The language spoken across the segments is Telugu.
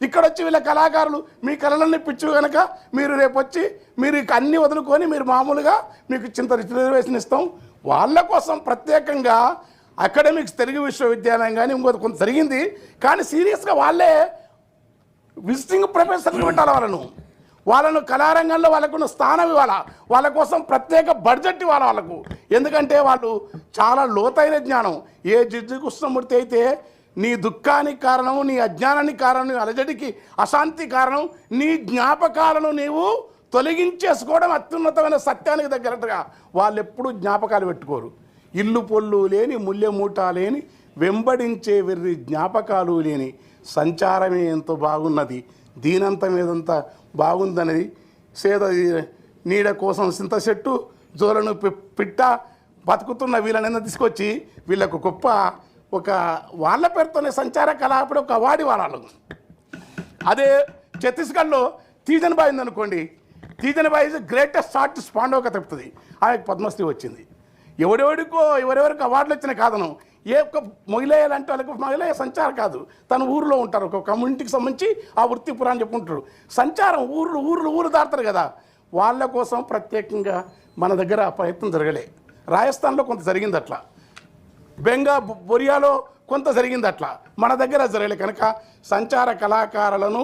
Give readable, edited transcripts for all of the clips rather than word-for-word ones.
ఇక్కడ వచ్చి వీళ్ళ కళాకారులు మీ కళలన్నీ పిచ్చు కనుక మీరు రేపు వచ్చి మీరు అన్నీ వదులుకొని మీరు మామూలుగా మీకు చింత రిజర్వేషన్ ఇస్తాం. వాళ్ళ కోసం ప్రత్యేకంగా అకాడమిక్స్ తెలుగు విశ్వవిద్యాలయం కానీ ఇంకొక కొంత జరిగింది. కానీ సీరియస్గా వాళ్ళే విజిటింగ్ ప్రొఫెసర్లు పెట్టాలి. వాళ్ళను కళారంగంలో వాళ్ళకున్న స్థానం ఇవ్వాలా. వాళ్ళ కోసం ప్రత్యేక బడ్జెట్ ఇవ్వాలి వాళ్ళకు. ఎందుకంటే వాళ్ళు చాలా లోతైన జ్ఞానం. ఏ జిడ్జి కృష్ణమూర్తి అయితే నీ దుఃఖానికి కారణం, నీ అజ్ఞానానికి కారణం, నీ అలజడికి అశాంతి కారణం నీ జ్ఞాపకాలను నీవు తొలగించేసుకోవడం అత్యున్నతమైన సత్యానికి దగ్గరగా వాళ్ళు ఎప్పుడూ జ్ఞాపకాలు పెట్టుకోరు. ఇల్లు పొల్లు లేని ముల్లెమూట లేని వెంబడించే వెర్రి జ్ఞాపకాలు లేని సంచారమే ఎంతో బాగున్నది, దీనంతం ఏదంతా బాగుందనేది సేద నీడ కోసం సింత చెట్టు జోలను పిట్ట బతుకుతున్న వీళ్ళని తీసుకొచ్చి వీళ్ళకు గొప్ప ఒక వాళ్ళ పేరుతోనే సంచార కళాపడి ఒక అవార్డు వాళ్ళు. అదే ఛత్తీస్గఢ్లో తీజన్బాయి ఉందనుకోండి, తీజన్బాయి ఇస్ గ్రేటెస్ట్ ఆర్టిస్ట్ పాండవ కథ చెప్తుంది. ఆమెకు పద్మశ్రీ వచ్చింది. ఎవరెవరికి అవార్డులు వచ్చినా కాదను. ఏ ఒక్క మొగిలేయాలంటే వాళ్ళకి మొగిలేయ సంచారం కాదు, తన ఊరిలో ఉంటారు. ఒక కమ్యూనిటీకి సంబంధించి ఆ వృత్తి పురాణం చెప్పుకుంటారు. సంచారం ఊరు దాడతారు కదా. వాళ్ళ కోసం ప్రత్యేకంగా మన దగ్గర ప్రయత్నం జరగలే. రాజస్థాన్లో కొంత జరిగింది అట్లా, బొరియాలో కొంత జరిగింది అట్లా, మన దగ్గర జరగలే. కనుక సంచార కళాకారులను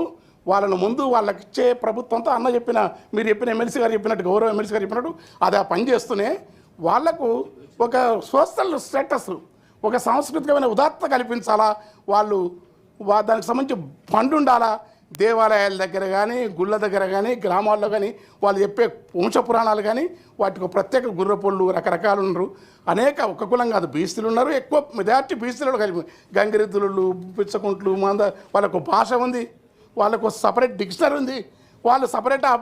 వాళ్ళను ముందు వాళ్ళకి ఇచ్చే ప్రభుత్వంతో అన్న చెప్పిన మీరు చెప్పిన ఎమ్మెల్సీ గారు చెప్పినట్టు గౌరవ ఎమ్మెల్సీ గారు చెప్పినట్టు అది ఆ పని చేస్తూనే వాళ్లకు ఒక సోషల్ స్టేటస్, ఒక సాంస్కృతికమైన ఉదాత్తత కల్పించాలా. వాళ్ళు దానికి సంబంధించి ఫండ్ ఉండాలా. దేవాలయాల దగ్గర కానీ గుళ్ళ దగ్గర కానీ గ్రామాల్లో కానీ వాళ్ళు చెప్పే వంశ పురాణాలు కానీ వాటికి ప్రత్యేక గుర్రపొళ్ళు రకరకాలు ఉన్నారు. అనేక ఒక కులం కాదు, బీసీలు ఉన్నారు. ఎక్కువ మెజార్టీ బీసీలు కలిపి గంగిరెద్దులు పిచ్చకుంట్లు వాళ్ళకు భాష ఉంది, వాళ్ళకు సపరేట్ డిక్షనరీ ఉంది. వాళ్ళు సపరేట్ ఆ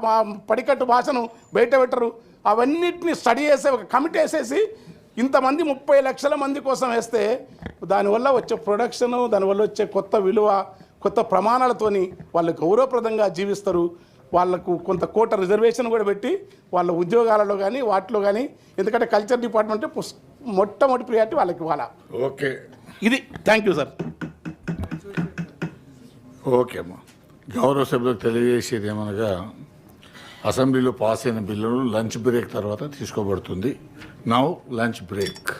పడికట్టు భాషను బయట పెట్టరు. అవన్నిటిని స్టడీ చేసే ఒక కమిటీ వేసేసి ఇంతమంది 30 లక్షల మంది కోసం వేస్తే దానివల్ల వచ్చే ప్రొడక్షను, దానివల్ల వచ్చే కొత్త విలువ, కొత్త ప్రమాణాలతోని వాళ్ళు గౌరవప్రదంగా జీవిస్తారు. వాళ్ళకు కొంత కోట రిజర్వేషన్ కూడా పెట్టి వాళ్ళ ఉద్యోగాలలో కానీ వాటిలో కానీ, ఎందుకంటే కల్చర్ డిపార్ట్మెంట్ మొట్టమొదటి ప్రియారిటీ వాళ్ళకి ఇవ్వాలా. ఓకే, ఇది. Thank you sir. ఓకే అమ్మా. గౌరవ సభ్యులకు తెలియజేసేది ఏమనగా అసెంబ్లీలో పాస్ అయిన బిల్లులు లంచ్ బ్రేక్ తర్వాత తీసుకోబడుతుంది. Now lunch break.